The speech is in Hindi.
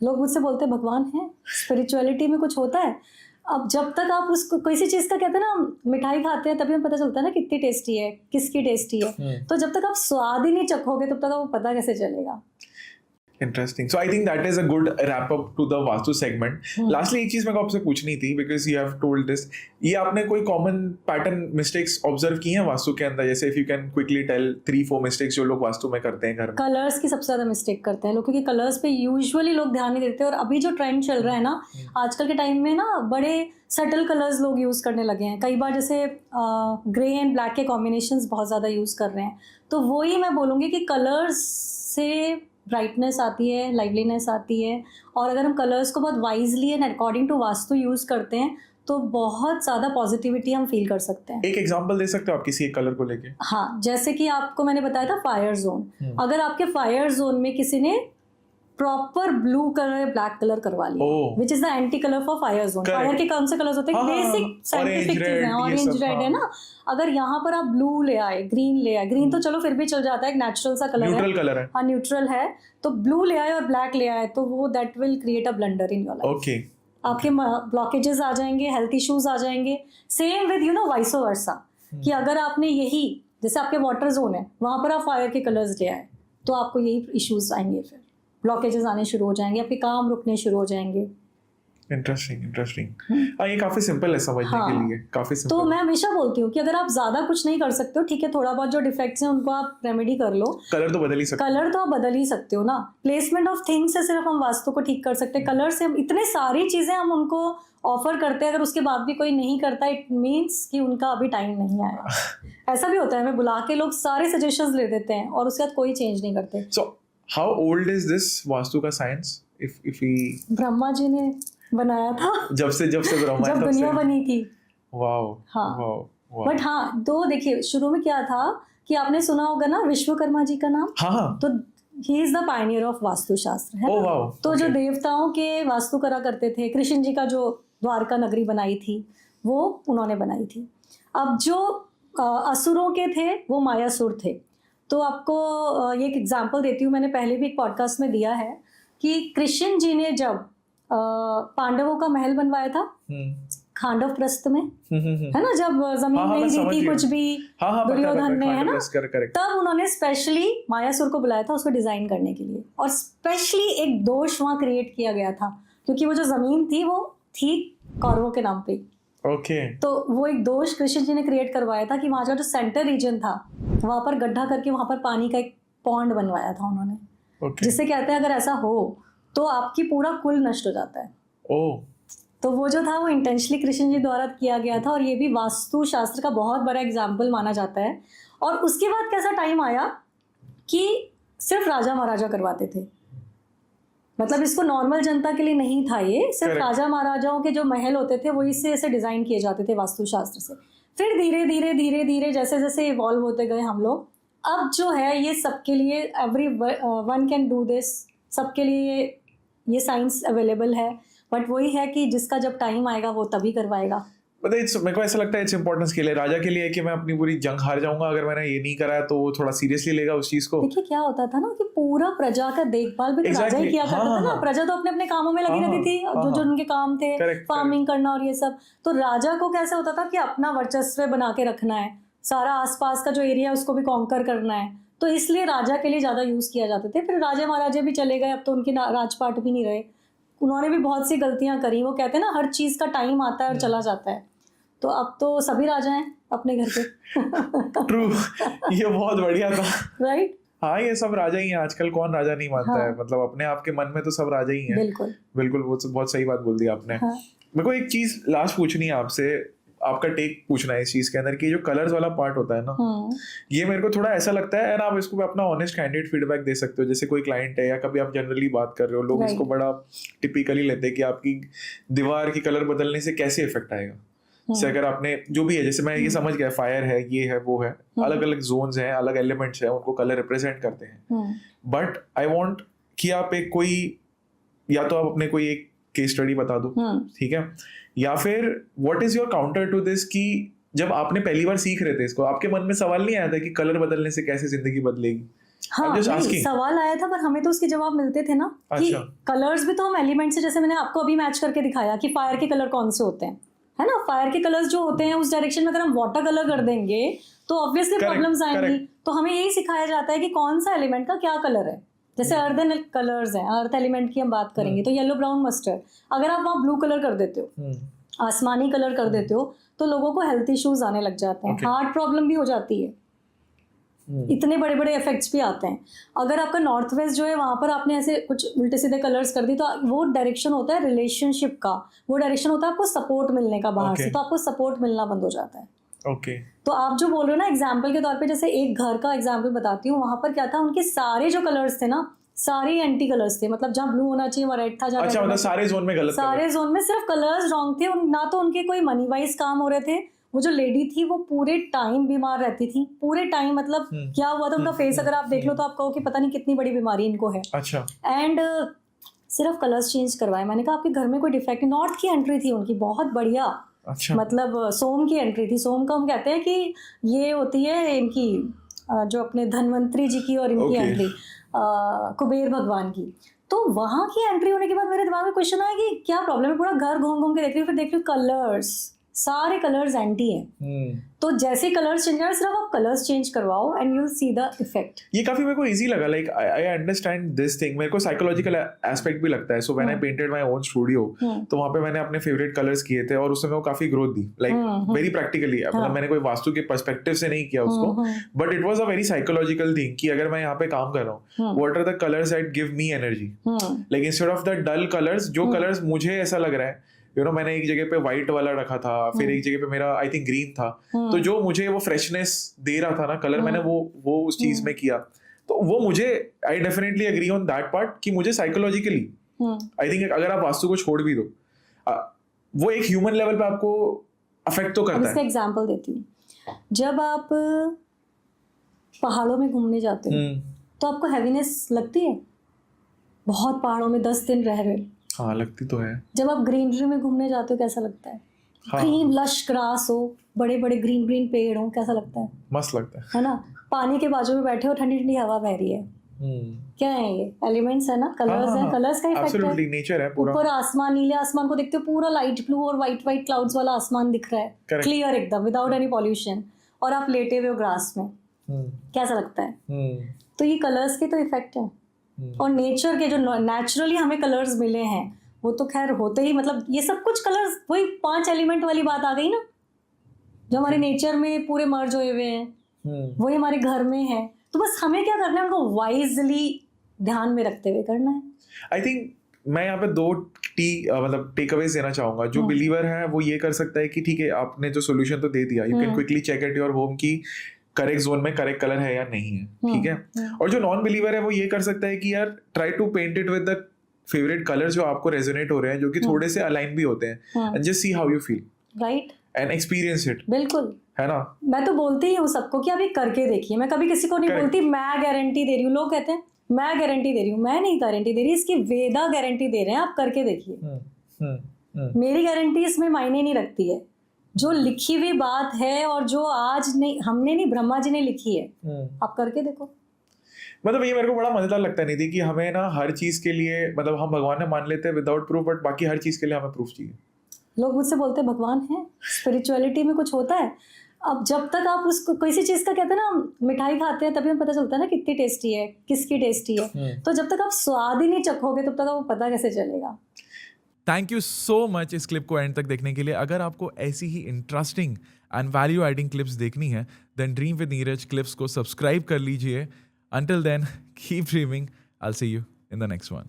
लोग मुझसे बोलते हैं भगवान है, स्पिरिचुअलिटी में कुछ होता है। अब जब तक आप उसको किसी चीज़ का कहते हैं ना, मिठाई खाते हैं तभी हमें पता चलता है ना कितनी टेस्टी है, किसकी टेस्टी है। तो जब तक आप स्वाद ही नहीं चखोगे तब तक आपको पता कैसे चलेगा। Interesting. So I think that is a good wrap up to the Vastu segment. Lastly, एक चीज मेरे को आपसे पूछनी थी, because you have told this. ये आपने कोई common pattern mistakes observe की हैं वास्तु के अंदर? जैसे if you can quickly tell 3-4 mistakes जो लोग वास्तु में करते हैं घर में. कलर्स की सबसे ज्यादा मिस्टेक करते हैं लोग, क्योंकि कलर्स पे यूजुअली लोग ध्यान नहीं देते। और अभी जो ट्रेंड चल रहा है ना आजकल के टाइम में ना, बड़े सटल कलर्स लोग यूज करने लगे हैं। कई बार जैसे ग्रे एंड ब्लैक के कॉम्बिनेशंस बहुत ज्यादा यूज कर रहे हैं। तो वही मैं बोलूँगी कि कलर्स से ब्राइटनेस आती है, लाइवलीनेस आती है। और अगर हम कलर्स को बहुत wisely and according to vastu use करते हैं तो बहुत ज़्यादा पॉजिटिविटी हम फील कर सकते हैं। एक एग्जांपल दे सकते हो आप किसी एक कलर को लेके? हाँ, जैसे कि आपको मैंने बताया था फायर जोन। अगर आपके फायर जोन में किसी ने प्रॉपर ब्लू कलर या ब्लैक कलर करवा लिया, which is the anti colour for fire zone. Fire के कौन से कलर्स होते हैं? बेसिक साइंटिफिक चीजें हैं, ऑरेंज रेड है ना। अगर यहाँ पर आप ब्लू ले आए, ग्रीन ले आए, ग्रीन तो चलो फिर भी चल जाता है, एक नेचुरल सा कलर है, हाँ न्यूट्रल है। तो ब्लू ले आए और ब्लैक ले आए तो वो that will create a blunder in your life. Okay, आपके ब्लॉकेजेस आ जाएंगे, हेल्थ इश्यूज आ जाएंगे। सेम विद वाइस वर्सा, कि अगर आपने यही, जैसे आपके वाटर जोन है वहां पर आप फायर के कलर्स ले आए तो आपको यही इश्यूज आएंगे, फिर ब्लॉकेजेस आने शुरू हो जाएंगे, आपके काम रुकने शुरू हो जाएंगे। इंटरेस्टिंग। ये काफी सिंपल है समझने के लिए, काफी सिंपल। तो मैं हमेशा बोलती हूँ कि अगर आप ज्यादा कुछ नहीं कर सकते हो, ठीक है, थोड़ा बहुत जो डिफेक्ट्स हैं उनको आप रेमेडी कर लो। कलर तो बदल ही सकते हो, कलर तो आप बदल ही सकते हो ना। प्लेसमेंट ऑफ थिंग्स से सिर्फ हम वास्तु को ठीक कर सकते हैं, कलर से हम इतने सारी चीजें हम उनको ऑफर करते हैं। अगर उसके बाद भी कोई नहीं करता, इट मीन्स कि उनका अभी टाइम नहीं आया। ऐसा भी होता है, हमें बुला के लोग सारे सजेशंस ले देते हैं और उसके बाद कोई चेंज नहीं करते। So how old is this vastu का science? if we Brahma ji ने बनाया था, जब से ब्रह्मा, जब दुनिया बनी थी। वाओ, हाँ, वाओ। बट हाँ, तो देखिए शुरू में क्या था कि आपने सुना होगा ना विश्वकर्मा जी का नाम। हाँ, तो he is the pioneer of Vastushastra है ना? तो जो देवताओं के वास्तु करा करते थे, कृष्ण जी का जो द्वारका नगरी बनाई थी वो उन्होंने बनाई थी। अब जो असुरों के थे वो मायासुर थे। तो आपको ये एक एग्जांपल देती हूँ, मैंने पहले भी एक पॉडकास्ट में दिया है कि कृष्ण जी ने जब पांडवों का महल बनवाया था खांडव प्रस्थ में, है ना, जब जमीन नहीं दी थी कुछ भी दुर्योधन ने, है ना, तब उन्होंने स्पेशली मायासुर को बुलाया था उसको डिजाइन करने के लिए। और स्पेशली एक दोष वहां क्रिएट किया गया था, क्योंकि वो जो जमीन थी वो थी कौरवों के नाम पे। तो वो एक दोष कृष्ण जी ने क्रिएट करवाया था कि वहां का जो सेंटर रीजन था वहां पर गड्ढा करके वहां पर पानी का एक पॉन्ड बनवाया था उन्होंने, जिससे कहते हैं अगर ऐसा हो तो आपकी पूरा कुल नष्ट हो जाता है। तो वो जो था वो इंटेंशनली कृष्ण जी द्वारा किया गया था, और ये भी वास्तु शास्त्र का बहुत बड़ा एग्जाम्पल माना जाता है। और उसके बाद कैसा टाइम आया कि सिर्फ राजा महाराजा करवाते थे, मतलब इसको नॉर्मल जनता के लिए नहीं था, ये सिर्फ राजा महाराजाओं के जो महल होते थे वो इससे ऐसे डिजाइन किए जाते थे वास्तुशास्त्र से। फिर धीरे धीरे धीरे धीरे जैसे जैसे इवॉल्व होते गए हम लोग, अब जो है ये सबके लिए every one can do this, सबके लिए ये साइंस अवेलेबल है। बट वही है कि जिसका जब टाइम आएगा वो तभी करवाएगा। मेरे को ऐसा लगता है इट्स इम्पोर्टेंस के लिए, राजा के लिए कि मैं अपनी पूरी जंग हार जाऊंगा अगर मैंने ये नहीं करा है, तो वो थोड़ा सीरियसली लेगा उस चीज को। देखिए क्या होता था ना कि पूरा प्रजा का देखभाल भी राजा ही किया करता था ना। प्रजा तो अपने अपने कामों में लगी रहती थी, जो जो उनके काम थे, फार्मिंग करना और ये सब। तो राजा को कैसे होता था कि अपना वर्चस्व बना के रखना है, सारा आसपास का जो एरिया है उसको भी कॉन्कर करना है, तो इसलिए राजा के लिए ज्यादा यूज किया जाते थे। फिर राजा महाराजा भी चले गए, अब तो उनके राजपाट भी नहीं रहे, उन्होंने भी बहुत सी गलतियां करी। वो कहते हैं ना हर चीज का टाइम आता है और चला जाता है, तो अब तो सभी राजा हैं अपने घर पे। ट्रू, ये बहुत बढ़िया था, राइट? हाँ, ये सब राजा ही हैं आजकल, कौन राजा नहीं मानता है, मतलब अपने आप के मन में तो सब राजा ही हैं। बिल्कुल, वो बहुत सही बात बोल दी आपने। मेरे को एक चीज लास्ट पूछनी है आपसे, आपका टेक पूछना है इस चीज के अंदर कि जो कलर्स वाला पार्ट होता है ना, ये मेरे को थोड़ा ऐसा लगता है, एंड आप इसको अपना ऑनेस्ट कैंडिडेट फीडबैक दे सकते हो। जैसे कोई क्लाइंट है या कभी आप जनरली बात कर रहे हो, लोग इसको बड़ा टिपिकली लेते हैं कि आपकी दीवार की कलर बदलने से कैसे इफेक्ट आएगा। से अगर आपने जो भी है, जैसे मैं ये समझ गया फायर है, ये है, वो है, अलग अलग जोन्स हैं, अलग एलिमेंट्स हैं, उनको कलर रिप्रेजेंट करते हैं। बट आई वांट कि आप एक कोई, या तो आप अपने कोई एक केस स्टडी बता दो, ठीक है, या फिर what is your counter to this कि जब आपने पहली बार सीख रहे थे इसको, आपके मन में सवाल नहीं आया था कि कलर बदलने से कैसे जिंदगी बदलेगी? हाँ, सवाल आया था पर हमें तो उसके जवाब मिलते थे ना कि कलर्स भी तो हम एलिमेंट से, जैसे मैंने आपको अभी मैच करके दिखाया कि फायर के कलर कौन से होते हैं, है ना, फायर के कलर्स जो होते हैं उस डायरेक्शन में अगर हम वाटर कलर कर देंगे तो ऑब्वियसली प्रॉब्लम्स आएंगी। तो हमें यही सिखाया जाता है कि कौन सा एलिमेंट का क्या कलर है। जैसे अर्थ कलर्स हैं, अर्थ एलिमेंट की हम बात करेंगे तो येलो, ब्राउन, मस्टर्ड, अगर आप वहाँ ब्लू कलर कर देते हो, आसमानी कलर कर देते हो, तो लोगों को हेल्थ इश्यूज आने लग जाते हैं, हार्ट प्रॉब्लम भी हो जाती है, इतने बड़े बड़े इफेक्ट्स भी आते हैं। अगर आपका नॉर्थ वेस्ट जो है वहां पर आपने ऐसे कुछ उल्टे सीधे कलर्स कर दी तो वो डायरेक्शन होता है रिलेशनशिप का, वो डायरेक्शन होता है आपको सपोर्ट मिलने का बाहर से, तो आपको सपोर्ट मिलना बंद हो जाता है। तो आप जो बोल रहे हो ना एग्जाम्पल के तौर पे, जैसे एक घर का एग्जाम्पल बताती हूँ, वहां पर क्या था, उनके सारे जो कलर्स थे ना सारे एंटी कलर्स थे, मतलब जहाँ ब्लू होना चाहिए वहाँ रेड था, जहाँ मतलब सारे जोन में गलत, सारे जोन में सिर्फ कलर्स रॉन्ग थे। ना तो उनके कोई मनी वाइज काम हो रहे थे, वो जो लेडी थी वो पूरे टाइम बीमार रहती थी, पूरे टाइम, मतलब क्या हुआ था उनका फेस अगर आप देख लो तो आप कहो कि पता नहीं कितनी बड़ी बीमारी इनको है। अच्छा। एंड सिर्फ कलर्स चेंज करवाए। मैंने कहा आपके घर में कोई डिफेक्ट, नॉर्थ की एंट्री थी उनकी बहुत बढ़िया। अच्छा। मतलब सोम की एंट्री थी। सोम का हम कहते हैं कि ये होती है इनकी जो अपने धनवंतरी जी की और इनकी एंट्री कुबेर भगवान की। तो वहां की एंट्री होने के बाद मेरे दिमाग में क्वेश्चन आया कि क्या प्रॉब्लम है। पूरा घर घूम घूम के देख रही हूँ, फिर देख रही हूँ कलर्स, सारे कलर्स एंटी हैं। तो जैसे कलर्स चेंज कर, सिर्फ आप कलर्स चेंज करवाओ and you will see the effect. ये काफी मेरे को इजी लगा, like I understand this thing. मेरे को साइकोलॉजिकल एस्पेक्ट भी लगता है। So when I painted my own studio, तो वहां पे मैंने अपने फेवरेट कलर्स किए थे और उसमें मेरे को काफी ग्रोथ दी, लाइक वेरी प्रैक्टिकली। मतलब मैंने कोई वास्तु के पर्सपेक्टिव से नहीं किया उसको, but it was a very psychological thing कि अगर मैं यहाँ पे काम कर रहा हूँ, what are the colours that give me energy, like instead of the dull colours, जो कलर्स मुझे ऐसा लग रहा है, यू नो, मैंने एक जगह पे व्हाइट वाला रखा था, फिर एक जगह पे मेरा आई थिंक ग्रीन था, तो जो मुझे वो फ्रेशनेस दे रहा था ना कलर, मैंने वो उस चीज में किया। तो वो मुझे, I definitely agree on that part कि मुझे साइकोलॉजिकली आई थिंक अगर आप वास्तु को छोड़ भी दो, वो एक ह्यूमन लेवल पे आपको अफेक्ट तो करता है। इसका एग्जांपल देती हूँ, जब आप पहाड़ों में घूमने जाते हो तो आपको हैवीनेस लगती है, बहुत पहाड़ों में 10 दिन रह रहे। हाँ, लगती तो है। जब आप ग्रीनरी में घूमने जाते हो कैसा लगता है? ग्रीन लश ग्रास हो, बड़े बड़े ग्रीन ग्रीन पेड़ हो, कैसा लगता है? मस्त लगता है ना? पानी के बाजू में बैठे हो, ठंडी ठंडी हवा बह रही है। क्या है ये? एलिमेंट्स है ना, कलर्स है, कलर्स का इफेक्ट है, नेचर है पूरा। ऊपर आसमान, नीले आसमान को देखते हो, पूरा लाइट ब्लू और वाइट वाइट क्लाउड्स वाला आसमान दिख रहा है, क्लियर एकदम, विदाउट एनी पॉल्यूशन, और आप लेटे हुए हो ग्रास में, कैसा लगता है? तो ये कलर्स के तो इफेक्ट है। और नेचर के जो नेचुरली हमें कलर्स मिले हैं वो तो खैर होते ही, मतलब ये सब कुछ कलर्स, वही 5 एलिमेंट वाली बात आ गई ना, जो हमारे नेचर में पूरे मर्ज हुए हुए हैं, वही हमारे घर में है। तो बस हमें क्या करना है, उनको वाइजली ध्यान में रखते हुए करना है। आई थिंक मैं यहाँ पे 2 मतलब टेक अवेज देना चाहूंगा। जो बिलीवर है वो ये कर सकता है कि ठीक है, आपने जो सोल्यूशन तो दे दिया, you can quickly check at your home की करेक्ट जोन में करेक्ट कलर है या नहीं है, ठीक है। और जो नॉन बिलीवर है वो ये कर सकता है कि यार try to paint it with the favourite colour जो आपको रेजोनेट हो रहे हैं, जो कि थोड़े से अलाइन भी होते हैं, and just see how you feel, right, and experience it. बिल्कुल, है ना। मैं तो बोलती ही हूँ सबको कि अभी करके देखिए। मैं कभी किसी को नहीं बोलती मैं गारंटी दे रही हूँ। लोग कहते हैं मैं गारंटी दे रही हूँ, मैं नहीं गारंटी दे रही, इसकी वेदा गारंटी दे रहे हैं, आप करके देखिए। मेरी गारंटी इसमें मायने नहीं रखती है। जो लिखी हुई बात है और जो आज नहीं, हमने नहीं, ब्रह्मा जी ने लिखी है, आप करके देखो। मतलब ये मेरे को बड़ा मजेदार लगता नहीं थी कि हमें ना हर चीज के लिए, मतलब हम भगवान ने मान लेते हैं विदाउट प्रूफ, बट बाकी हर चीज के लिए हमें प्रूफ चाहिए। लोग मुझसे बोलते हैं भगवान है, स्पिरिचुअलिटी में कुछ होता है। अब जब तक आप उसको किसी चीज का कहते हैं ना, मिठाई खाते हैं तभी हमें पता चलता है ना कितनी टेस्टी है, किसकी टेस्टी है। तो जब तक आप स्वाद ही नहीं चखोगे तब तक आपको पता कैसे चलेगा। थैंक यू सो मच इस क्लिप को एंड तक देखने के लिए। अगर आपको ऐसी ही interesting and value adding clips देखनी है, then dream with Neeraj clips को सब्सक्राइब कर लीजिए। Until then, keep dreaming. I'll see you in the next one.